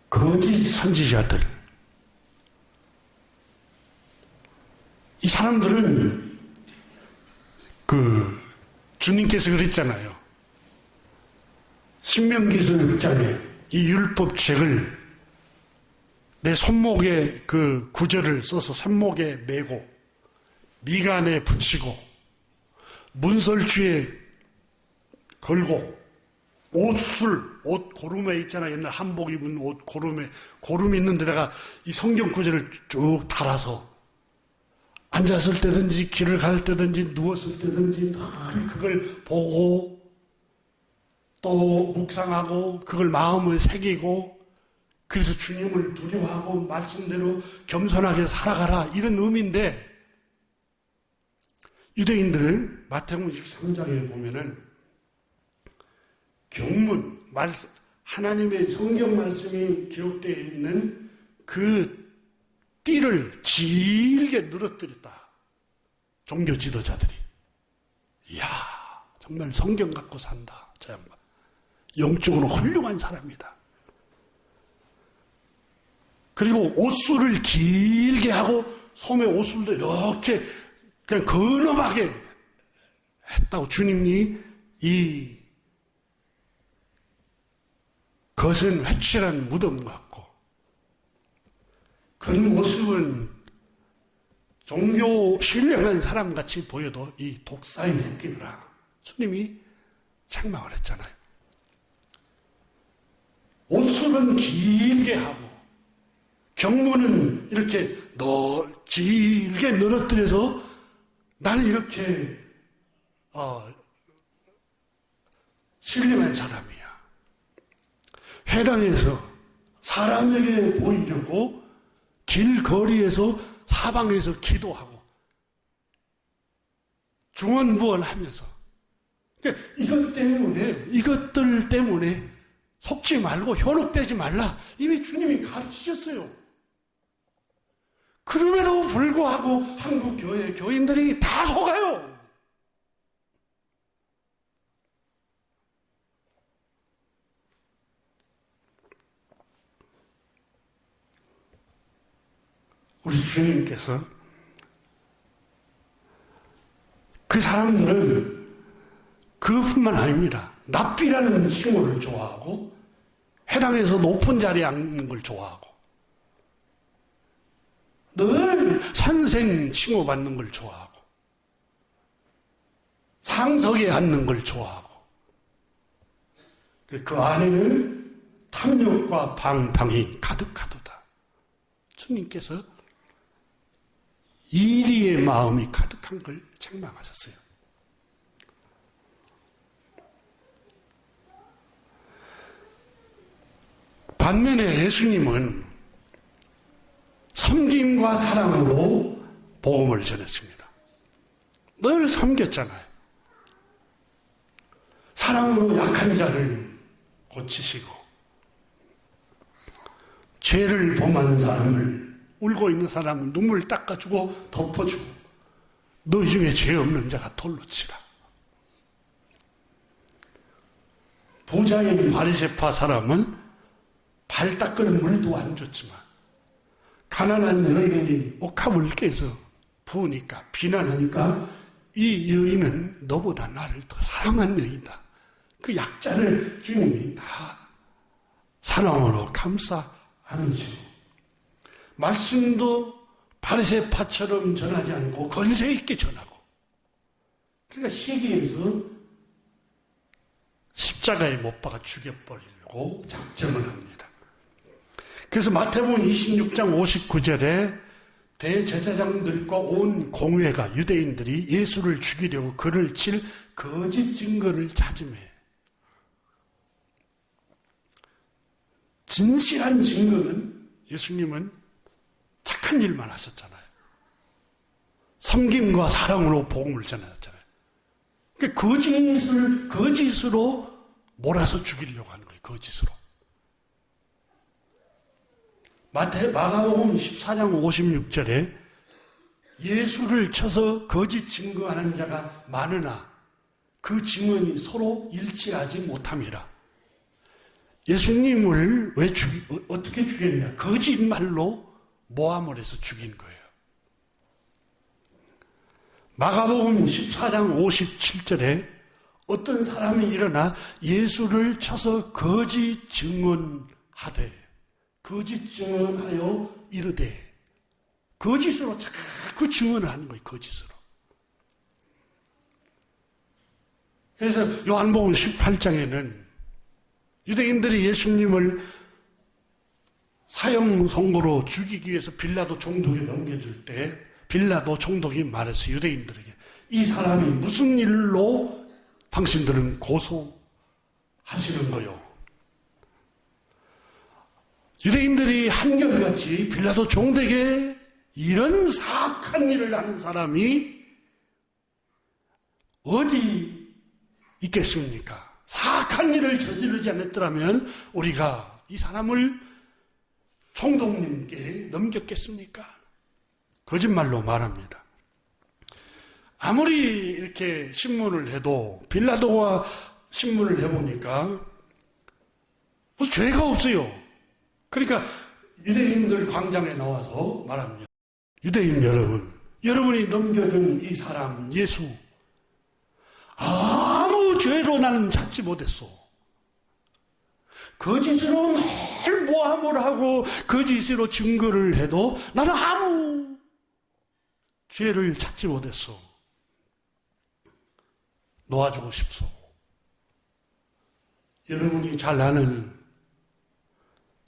거짓 선지자들, 이 사람들은 주님께서 그랬잖아요. 신명기서 6장에 이 율법책을 내 손목에 그 구절을 써서 손목에 메고 미간에 붙이고 문설주에 걸고 옷 고름에 있잖아. 옛날 한복 입은 옷 고름 있는 데다가 이 성경 구절을 쭉 달아서 앉았을 때든지 길을 갈 때든지 누웠을 때든지 늘 그걸 보고 또 묵상하고 그걸 마음을 새기고 그래서 주님을 두려워하고 말씀대로 겸손하게 살아가라 이런 의미인데 유대인들은 마태복음 23장에 보면은 경문, 말씀, 하나님의 성경 말씀이 기록되어 있는 그 띠를 길게 늘어뜨렸다. 종교 지도자들이. 이야, 정말 성경 갖고 산다. 저 양반. 영적으로 훌륭한 사람이다. 그리고 옷술을 길게 하고 소매 옷술도 이렇게 그냥 근엄하게 했다고 주님이 이 것은 회칠한 무덤 같고 그 모습은 종교 신령한 사람같이 보여도 이 독사의 새끼들아 주님이 책망을 했잖아요. 옷술은 길게 하고 경문은 이렇게 길게 늘어뜨려서 나는 이렇게 신령한 사람이야. 회당에서 사람에게 보이려고 길거리에서 사방에서 기도하고 중언부언하면서 그러니까 이것들 때문에 속지 말고 현혹되지 말라. 이미 주님이 가르치셨어요. 그럼에도 불구하고 한국 교회 교인들이 다 속아요. 우리 주님께서 그 사람들은 그뿐만 아닙니다. 납비라는 칭호를 좋아하고 회당에서 높은 자리에 앉는 걸 좋아하고 늘 선생 칭호 받는 걸 좋아하고 상석에 앉는 걸 좋아하고 그 안에는 탐욕과 방탕이 가득하도다. 주님께서 이리의 마음이 가득한 걸 책망하셨어요. 반면에 예수님은 섬김과 사랑으로 복음을 전했습니다. 늘 섬겼잖아요. 사랑으로 약한 자를 고치시고 죄를 범하는 사람을 울고 있는 사람은 눈물 닦아주고 덮어주고 너희 중에 죄 없는 자가 돌로 치라. 부자인 바리새파 사람은 발 닦을 물도 안 줬지만 가난한 여인이 옥합을 깨서 부으니까 비난하니까 이 여인은 너보다 나를 더 사랑한 여인이다. 그 약자를 주님이 다 사랑으로 감싸 안으시고 말씀도 바리새파처럼 전하지 않고 권세 있게 전하고 그러니까 시기에서 십자가에 못 박아 죽여버리려고 작정을 합니다. 그래서 마태복음 26장 59절에 대제사장들과 온 공회가 유대인들이 예수를 죽이려고 그를 칠 거짓 증거를 찾으며 진실한 증거는 예수님은 착한 일만 하셨잖아요. 섬김과 사랑으로 복음을 전하셨잖아요. 그러니까 거짓으로 몰아서 죽이려고 하는 거예요. 거짓으로. 마가복음 14장 56절에 예수를 쳐서 거짓 증거하는 자가 많으나 그 증언이 서로 일치하지 못함이라. 예수님을 어떻게 죽였냐? 거짓말로 모함을 해서 죽인 거예요. 마가복음 14장 57절에 어떤 사람이 일어나 예수를 쳐서 거짓 증언하되, 거짓 증언하여 이르되, 거짓으로 자꾸 증언을 하는 거예요. 거짓으로. 그래서 요한복음 18장에는 유대인들이 예수님을 사형 선고로 죽이기 위해서 빌라도 총독에 넘겨줄 때 빌라도 총독이 말했어요. 유대인들에게, 이 사람이 무슨 일로 당신들은 고소하시는 거요? 유대인들이 한결같이 빌라도 총독에게 이런 사악한 일을 하는 사람이 어디 있겠습니까? 사악한 일을 저지르지 않았더라면 우리가 이 사람을 총독님께 넘겼겠습니까? 거짓말로 말합니다. 아무리 이렇게 신문을 해도, 빌라도가 신문을 해보니까 무슨 죄가 없어요. 그러니까 유대인들 광장에 나와서 말합니다. 유대인 여러분, 여러분이 넘겨준 이 사람 예수 아무 죄로 나는 찾지 못했어. 거짓으로 늘 모함을 하고 거짓으로 증거를 해도 나는 아무 죄를 찾지 못했어. 놓아주고 싶소. 여러분이 잘 아는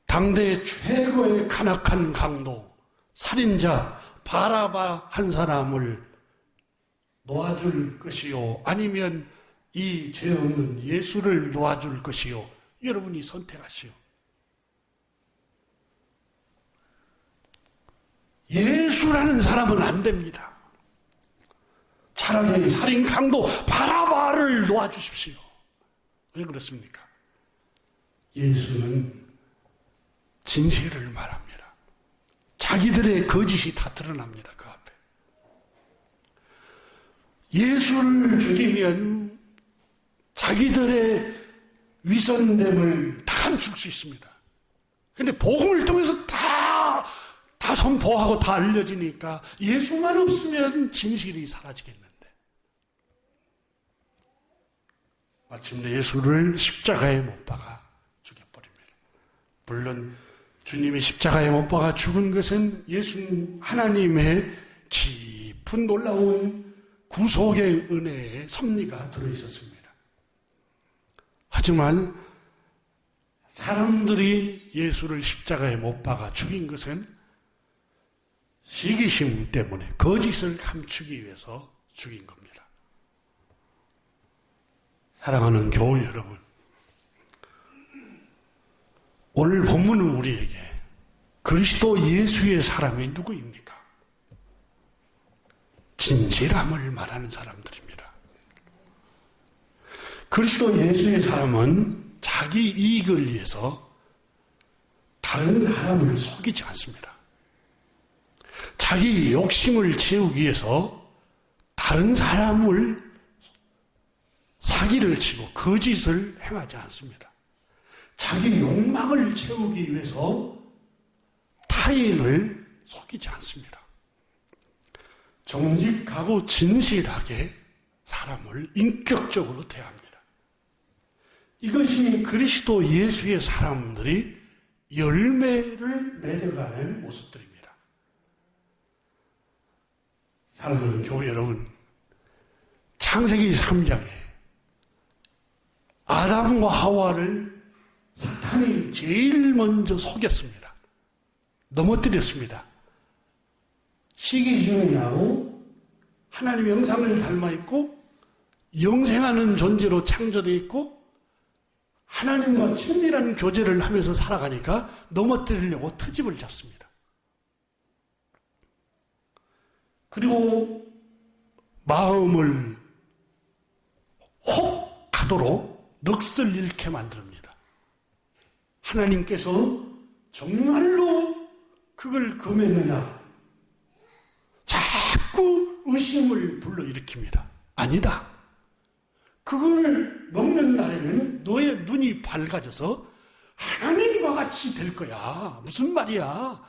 당대 최고의 간악한 강도, 살인자 바라바 한 사람을 놓아줄 것이요, 아니면 이 죄 없는 예수를 놓아줄 것이요, 여러분이 선택하시오. 예수라는 사람은 안 됩니다. 차라리 살인 강도 바라바를 놓아주십시오. 왜 그렇습니까? 예수는 진실을 말합니다. 자기들의 거짓이 다 드러납니다. 그 앞에. 예수를 죽이면 자기들의 위선됨을 다 감출 수 있습니다. 그런데 복음을 통해서 다 선포하고 다 알려지니까 예수만 없으면 진실이 사라지겠는데. 마침내 예수를 십자가에 못 박아 죽여버립니다. 물론 주님이 십자가에 못 박아 죽은 것은 예수 하나님의 깊은 놀라운 구속의 은혜의 섭리가 들어있었습니다. 하지만 사람들이 예수를 십자가에 못 박아 죽인 것은 시기심 때문에 거짓을 감추기 위해서 죽인 겁니다. 사랑하는 교우 여러분, 오늘 본문은 우리에게 그리스도 예수의 사람이 누구입니까? 진실함을 말하는 사람들입니다. 그리스도 예수의 사람은 자기 이익을 위해서 다른 사람을 속이지 않습니다. 자기 욕심을 채우기 위해서 다른 사람을 사기를 치고 거짓을 행하지 않습니다. 자기 욕망을 채우기 위해서 타인을 속이지 않습니다. 정직하고 진실하게 사람을 인격적으로 대합니다. 이것이 그리스도 예수의 사람들이 열매를 맺어가는 모습들입니다. 사랑하는 교회 여러분, 창세기 3장에 아담과 하와를 사탄이 제일 먼저 속였습니다. 넘어뜨렸습니다. 시기심이 나고 하나님의 형상을 닮아 있고 영생하는 존재로 창조되어 있고 하나님과 친밀한 교제를 하면서 살아가니까 넘어뜨리려고 트집을 잡습니다. 그리고 마음을 혹하도록 넋을 잃게 만듭니다. 하나님께서 정말로 그걸 금했느냐? 자꾸 의심을 불러일으킵니다. 아니다. 그걸 먹는 날에는 너의 눈이 밝아져서 하나님과 같이 될 거야. 무슨 말이야?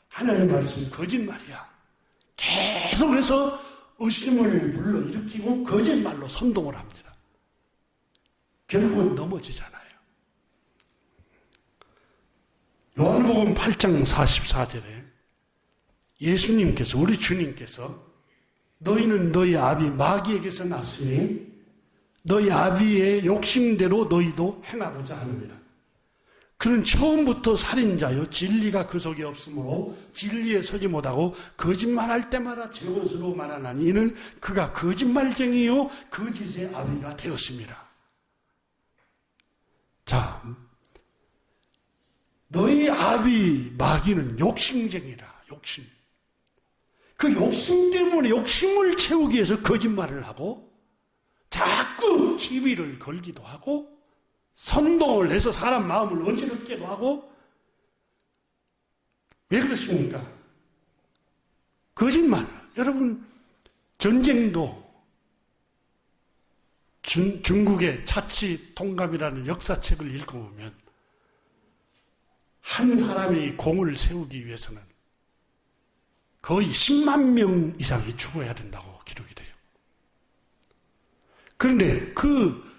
하나님 말씀 거짓말이야. 계속해서 의심을 불러일으키고 거짓말로 선동을 합니다. 결국은 넘어지잖아요. 요한복음 8장 44절에 예수님께서, 우리 주님께서 너희는 너희 아비 마귀에게서 났으니 너희 아비의 욕심대로 너희도 행하고자 하느니라. 그는 처음부터 살인자요 진리가 그 속에 없으므로 진리에 서지 못하고 거짓말할 때마다 제 것으로 말하나니 이는 그가 거짓말쟁이요 거짓의 아비가 되었습니다. 자, 너희 아비 마귀는 욕심쟁이라. 욕심. 그 욕심 때문에 욕심을 채우기 위해서 거짓말을 하고 자꾸 시비를 걸기도 하고 선동을 해서 사람 마음을 어지럽게도 하고. 왜 그렇습니까? 거짓말. 여러분, 전쟁도 중국의 차치 통감이라는 역사책을 읽어보면 한 사람이 공을 세우기 위해서는 거의 10만 명 이상이 죽어야 된다고 기록이 돼요. 그런데 그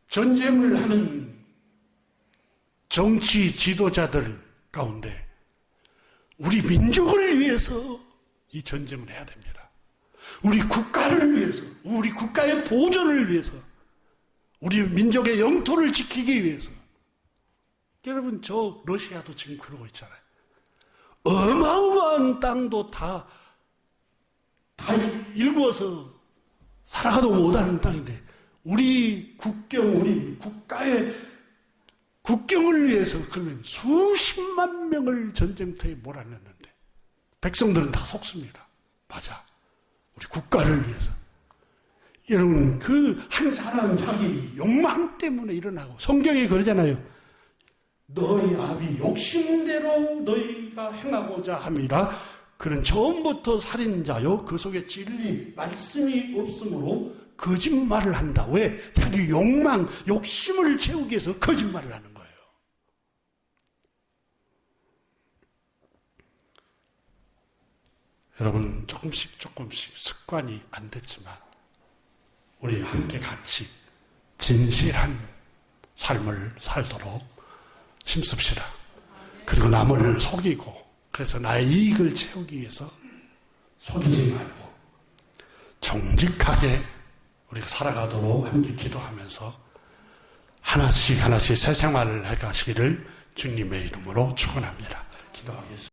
전쟁을 하는 정치 지도자들 가운데 우리 민족을 위해서 이 전쟁을 해야 됩니다. 우리 국가를 위해서, 우리 국가의 보존을 위해서, 우리 민족의 영토를 지키기 위해서. 여러분, 저 러시아도 지금 그러고 있잖아요. 어마어마한 땅도 다 일구어서 살아가도 못하는 땅인데 우리 국경, 우리 국가의 국경을 위해서 그러면 수십만 명을 전쟁터에 몰아넣는데 백성들은 다 속습니다. 맞아. 우리 국가를 위해서. 여러분, 그 한 사람 자기 욕망 때문에 일어나고, 성경이 그러잖아요. 너희 아비 욕심대로 너희가 행하고자 함이라. 그는 처음부터 살인자요 그 속에 진리 말씀이 없으므로 거짓말을 한다. 왜? 자기 욕망, 욕심을 채우기 위해서 거짓말을 하는 거예요. 여러분, 조금씩 습관이 안 됐지만 우리 함께 같이 진실한 삶을 살도록 힘씁시다. 그리고 남을 속이고, 그래서 나의 이익을 채우기 위해서 속이지 말고 정직하게 우리가 살아가도록 함께 기도하면서 하나씩 새 생활을 해가시기를 주님의 이름으로 축원합니다. 기도하겠습니다.